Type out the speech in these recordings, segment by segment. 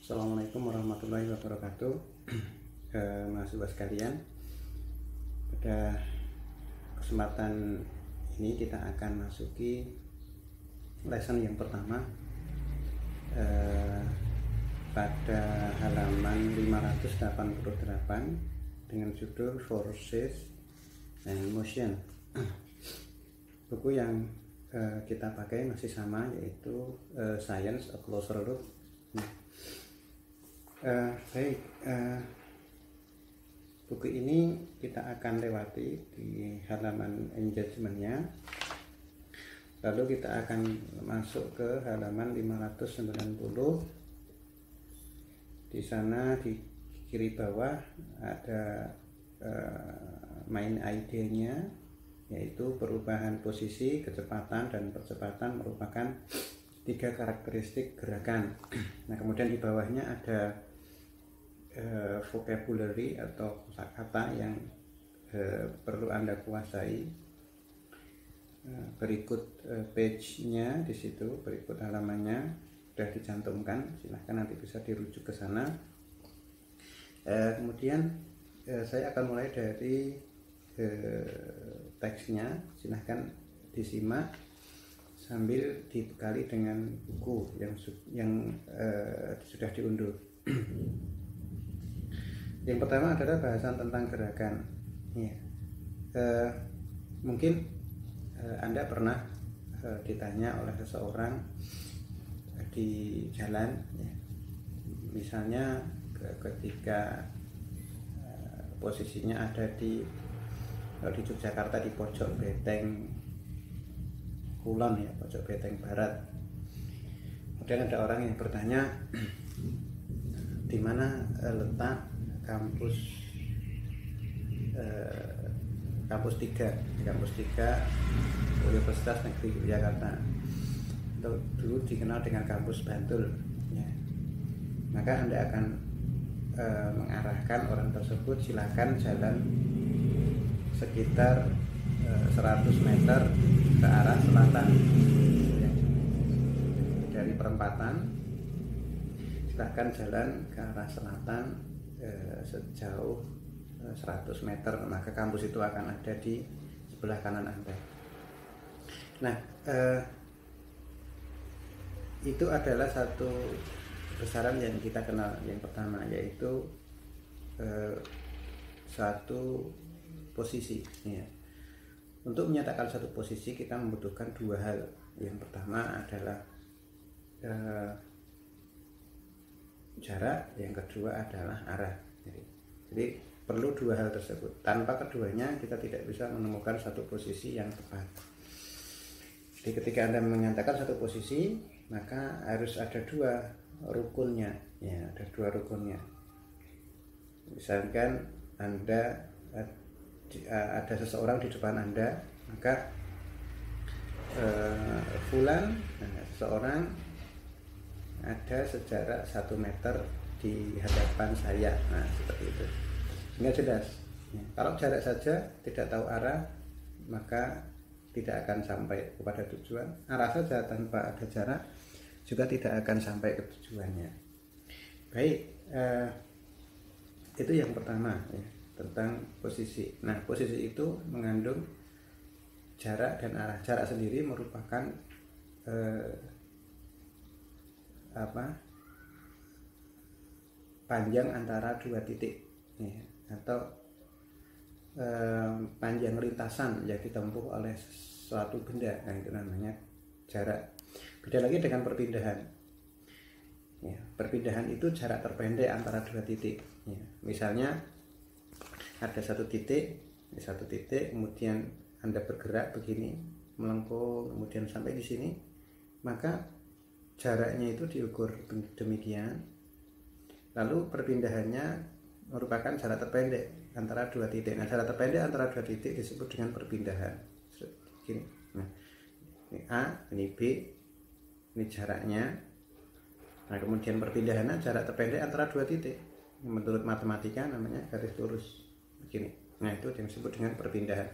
Assalamualaikum warahmatullahi wabarakatuh. Mahasiswa sekalian, pada kesempatan ini kita akan masuki lesson yang pertama pada halaman 588 dengan judul Forces and Motion. Buku yang kita pakai masih sama, yaitu Science A Closer Look. Buku ini kita akan lewati di halaman engagementnya, lalu kita akan masuk ke halaman 590. Di sana di kiri bawah ada main idenya, yaitu perubahan posisi, kecepatan, dan percepatan merupakan 3 karakteristik gerakan. Nah, kemudian di bawahnya ada vocabulary atau kosakata yang perlu Anda kuasai. Berikut page-nya di situ, berikut halamannya sudah dicantumkan. Silahkan nanti bisa dirujuk ke sana. Kemudian saya akan mulai dari teksnya. Silahkan disimak sambil dibekali dengan buku yang sudah diunduh. Yang pertama adalah bahasan tentang gerakan. Mungkin Anda pernah ditanya oleh seseorang di jalan, misalnya ketika posisinya ada di Yogyakarta, di pojok Beteng Kulon, pojok Beteng Barat. Kemudian ada orang yang bertanya, di mana letak kampus 3 Universitas Negeri Yogyakarta, dulu dikenal dengan kampus Bantul. Maka Anda akan mengarahkan orang tersebut, silakan jalan sekitar 100 meter ke arah selatan dari perempatan. Silahkan jalan ke arah selatan sejauh 100 meter, maka kampus itu akan ada di sebelah kanan Anda. Nah, itu adalah satu besaran yang kita kenal. Yang pertama yaitu satu posisi. Untuk menyatakan satu posisi kita membutuhkan 2 hal. Yang pertama adalah jarak, yang kedua adalah arah. Jadi perlu 2 hal tersebut. Tanpa keduanya kita tidak bisa menemukan satu posisi yang tepat. Jadi ketika Anda menyatakan satu posisi, maka harus ada 2 rukunnya. Ada 2 rukunnya. Misalkan Anda ada seseorang di depan Anda, maka fulan, seseorang ada sejarak 1 meter di hadapan saya. Nah, seperti itu. Sehingga jelas. Kalau jarak saja tidak tahu arah, maka tidak akan sampai kepada tujuan. Arah saja tanpa ada jarak juga tidak akan sampai ke tujuannya. Baik, itu yang pertama, tentang posisi. Nah, posisi itu mengandung jarak dan arah. Jarak sendiri merupakan panjang antara 2 titik, atau panjang lintasan yang ditempuh oleh suatu benda. Nah, itu namanya jarak. Beda lagi dengan perpindahan. Perpindahan itu jarak terpendek antara 2 titik. Misalnya ada satu titik, kemudian Anda bergerak begini, melengkung, kemudian sampai di sini, maka jaraknya itu diukur demikian. Lalu perpindahannya merupakan jarak terpendek antara 2 titik. Nah, jarak terpendek antara 2 titik disebut dengan perpindahan. Gini. Nah, ini A, ini B, ini jaraknya. Nah, kemudian perpindahannya jarak terpendek antara 2 titik. Menurut matematika namanya garis lurus. Begini. Nah, itu yang disebut dengan perpindahan.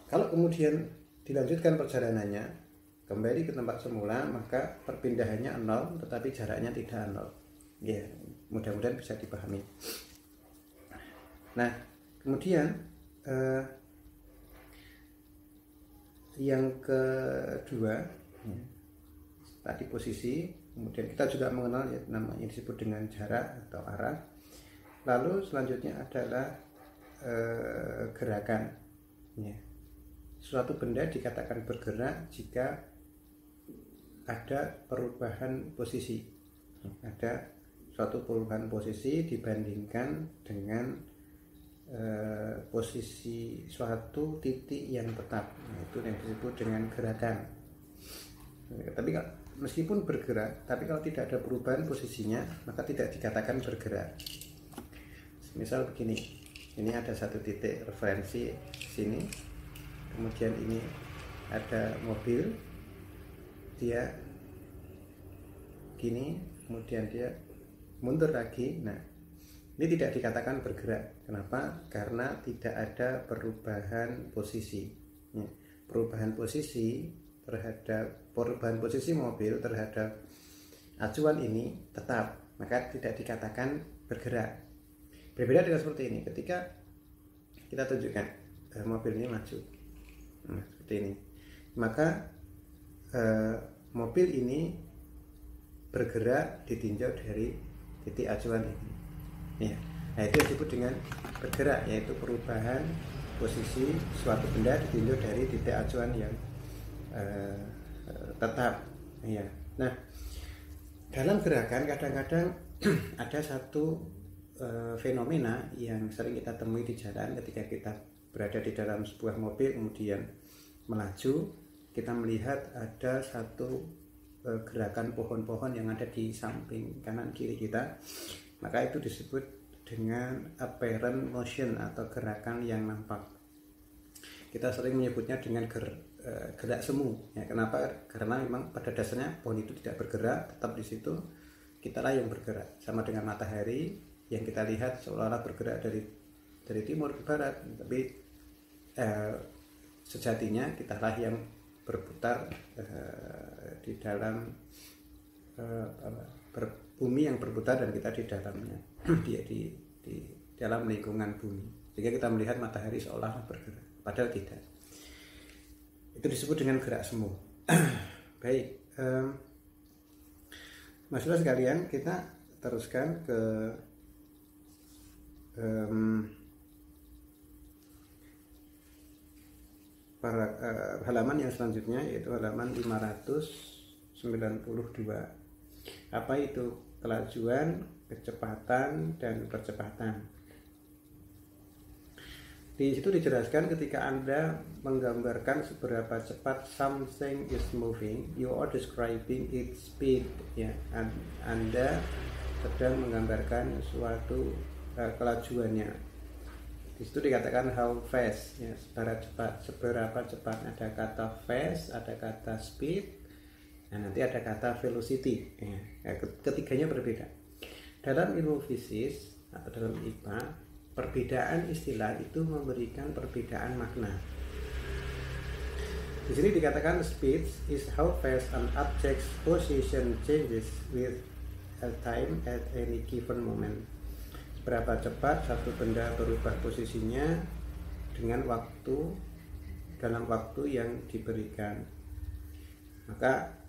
Kalau kemudian dilanjutkan perjalanannya kembali ke tempat semula, maka perpindahannya 0, tetapi jaraknya tidak 0. Ya, mudah-mudahan bisa dipahami. Nah, kemudian yang kedua, tadi posisi, kemudian kita juga mengenal ya, namanya disebut dengan jarak atau arah. Lalu selanjutnya adalah gerakan. Ya. Suatu benda dikatakan bergerak jika ada perubahan posisi. Ada suatu perubahan posisi dibandingkan dengan posisi suatu titik yang tetap. Nah, itu yang disebut dengan gerakan. Tapi meskipun bergerak, tapi kalau tidak ada perubahan posisinya, maka tidak dikatakan bergerak. Misal begini, ini ada satu titik referensi sini, kemudian ini ada mobil, dia gini, kemudian dia mundur lagi. Nah, ini tidak dikatakan bergerak. Kenapa? Karena tidak ada perubahan posisi. Perubahan posisi mobil terhadap acuan ini tetap, maka tidak dikatakan bergerak. Berbeda dengan seperti ini, ketika kita tunjukkan mobil ini maju, nah, seperti ini, maka mobil ini bergerak ditinjau dari titik acuan ini. Ya. Nah, itu disebut dengan bergerak, yaitu perubahan posisi suatu benda ditinjau dari titik acuan yang tetap. Ya. Nah, dalam gerakan kadang-kadang ada satu fenomena yang sering kita temui di jalan ketika kita berada di dalam sebuah mobil kemudian melaju, kita melihat ada satu gerakan pohon-pohon yang ada di samping kanan kiri kita, maka itu disebut dengan apparent motion atau gerakan yang nampak. Kita sering menyebutnya dengan gerak semu. Ya, kenapa? Karena memang pada dasarnya pohon itu tidak bergerak, tetap di situ. Kitalah yang bergerak, sama dengan matahari yang kita lihat seolah-olah bergerak dari timur ke barat, tapi sejatinya kitalah yang berputar di dalam bumi yang berputar dan kita di dalamnya, di dalam lingkungan bumi, sehingga kita melihat matahari seolah-olah bergerak, padahal tidak. Itu disebut dengan gerak semu. Baik, Mas-Bro sekalian, kita teruskan ke halaman yang selanjutnya, yaitu halaman 592. Apa itu kelajuan, kecepatan, dan percepatan? Di situ dijelaskan ketika Anda menggambarkan seberapa cepat something is moving, you are describing its speed. Ya, Anda sedang menggambarkan suatu kelajuannya. Di situ dikatakan how fast, ya, seberapa cepat. Ada kata fast, ada kata speed, nah, nanti ada kata velocity. Ya, ketiganya berbeda. Dalam ilmu fisik atau dalam IPA, perbedaan istilah itu memberikan perbedaan makna. Di sini dikatakan speed is how fast an object's position changes with a time at any given moment. Berapa cepat satu benda berubah posisinya dengan dalam waktu yang diberikan. Maka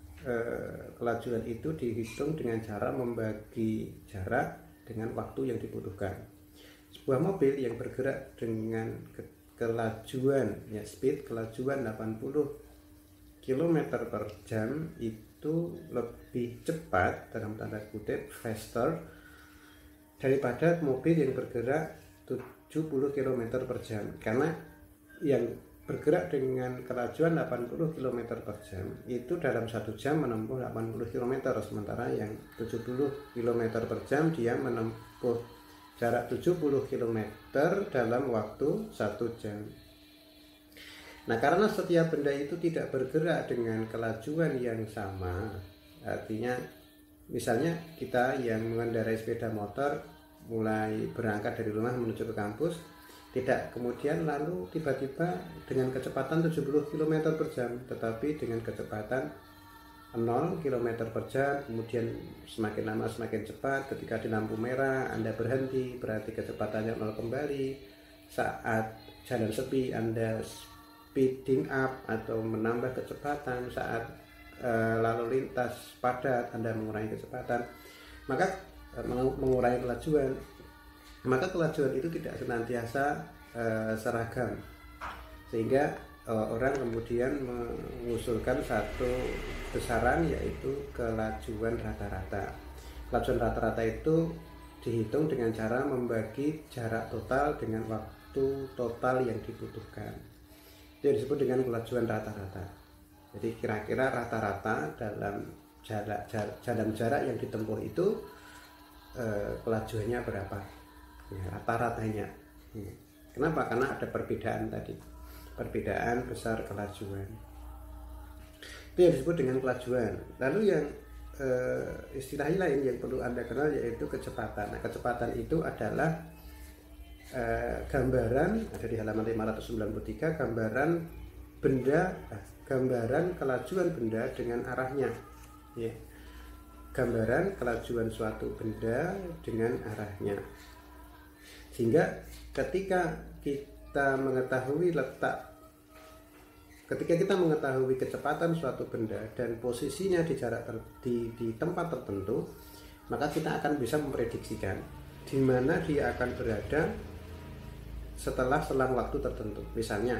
kelajuan itu dihitung dengan cara membagi jarak dengan waktu yang dibutuhkan. Sebuah mobil yang bergerak dengan kelajuan, ya, speed kelajuan 80 km per jam itu lebih cepat, dalam tanda kutip faster, daripada mobil yang bergerak 70 km per jam. Karena yang bergerak dengan kelajuan 80 km per jam itu dalam 1 jam menempuh 80 km, sementara yang 70 km per jam dia menempuh jarak 70 km dalam waktu 1 jam. Nah, karena setiap benda itu tidak bergerak dengan kelajuan yang sama, artinya misalnya kita yang mengendarai sepeda motor mulai berangkat dari rumah menuju ke kampus, tidak kemudian lalu tiba-tiba dengan kecepatan 70 km per jam, tetapi dengan kecepatan 0 km per jam, kemudian semakin lama semakin cepat. Ketika di lampu merah Anda berhenti, berarti kecepatannya 0 kembali. Saat jalan sepi Anda speeding up atau menambah kecepatan. Saat lalu lintas padat Anda mengurangi kecepatan, maka mengurangi kelajuan. Maka kelajuan itu tidak senantiasa seragam, sehingga orang kemudian mengusulkan satu besaran, yaitu kelajuan rata-rata. Kelajuan rata-rata itu dihitung dengan cara membagi jarak total dengan waktu total yang dibutuhkan. Itu yang disebut dengan kelajuan rata-rata. Jadi kira-kira rata-rata dalam jarak yang ditempuh itu kelajuannya berapa, ya, rata-ratanya. Kenapa? Karena ada perbedaan tadi, perbedaan besar kelajuan. Itu yang disebut dengan kelajuan. Lalu yang istilah lain yang perlu Anda kenal yaitu kecepatan. Nah, kecepatan itu adalah gambaran, ada di halaman 593, gambaran kelajuan benda dengan arahnya, ya. Gambaran kelajuan suatu benda dengan arahnya. Sehingga ketika kita mengetahui kecepatan suatu benda dan posisinya di tempat tertentu, maka kita akan bisa memprediksikan di mana dia akan berada setelah selang waktu tertentu. Misalnya,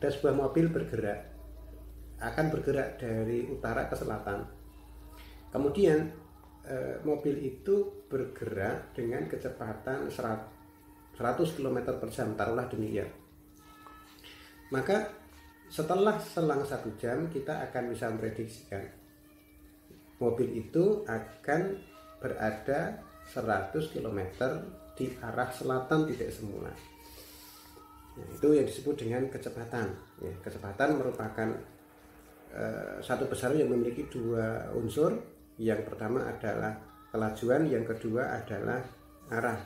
ada sebuah mobil akan bergerak dari utara ke selatan. Kemudian mobil itu bergerak dengan kecepatan 100 km per jam, taruhlah demikian. Maka setelah selang 1 jam kita akan bisa memprediksikan mobil itu akan berada 100 km di arah selatan titik semula. Nah, itu yang disebut dengan kecepatan. Ya, kecepatan merupakan satu besaran yang memiliki 2 unsur. Yang pertama adalah kelajuan, yang kedua adalah arah.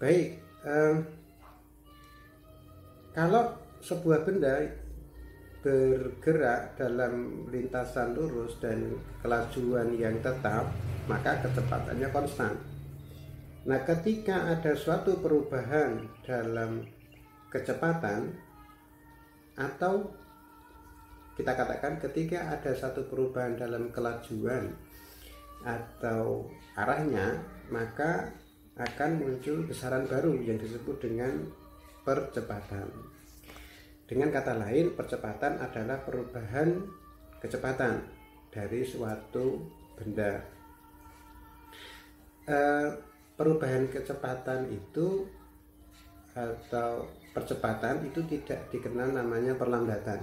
Baik, kalau sebuah benda bergerak dalam lintasan lurus dan kelajuan yang tetap, maka kecepatannya konstan. Nah, ketika ada suatu perubahan dalam kecepatan, atau kita katakan ketika ada satu perubahan dalam kelajuan atau arahnya, maka akan muncul besaran baru yang disebut dengan percepatan. Dengan kata lain, percepatan adalah perubahan kecepatan dari suatu benda. Perubahan kecepatan itu atau percepatan itu tidak dikenal namanya perlambatan.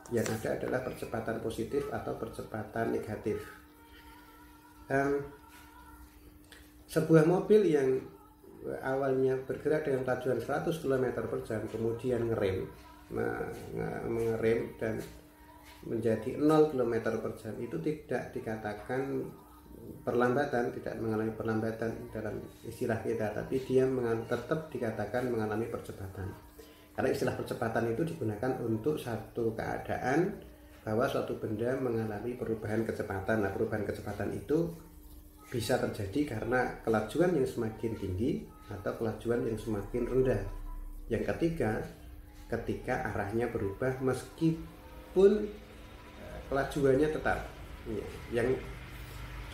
Yang ada adalah percepatan positif atau percepatan negatif. Sebuah mobil yang awalnya bergerak dengan kelajuan 100 km per jam kemudian mengerem dan menjadi 0 km per jam, itu tidak dikatakan perlambatan, tidak mengalami perlambatan dalam istilah kita, tapi dia tetap dikatakan mengalami percepatan. Karena istilah percepatan itu digunakan untuk satu keadaan bahwa suatu benda mengalami perubahan kecepatan. Nah, perubahan kecepatan itu bisa terjadi karena kelajuan yang semakin tinggi atau kelajuan yang semakin rendah. Yang ketiga, ketika arahnya berubah meskipun kelajuannya tetap. Yang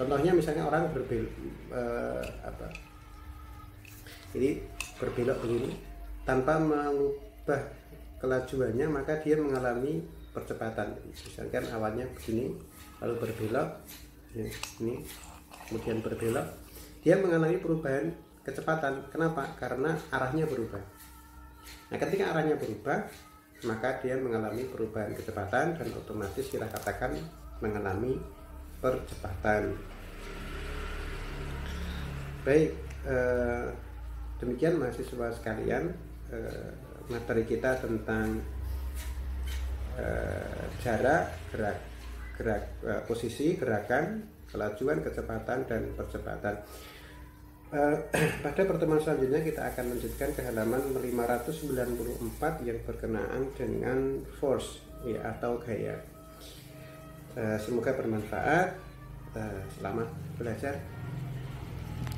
contohnya misalnya orang ini berbelok begini tanpa mengubah kelajuannya, maka dia mengalami percepatan. Misalkan awalnya begini lalu berbelok ini, kemudian berbelok, dia mengalami perubahan kecepatan. Kenapa? Karena arahnya berubah. Nah, ketika arahnya berubah, maka dia mengalami perubahan kecepatan dan otomatis kita katakan mengalami percepatan. Baik, demikian mahasiswa sekalian, materi kita tentang jarak, posisi, gerakan, kelajuan, kecepatan, dan percepatan. Pada pertemuan selanjutnya kita akan lanjutkan ke halaman 594 yang berkenaan dengan force, ya, atau gaya. Semoga bermanfaat. Selamat belajar.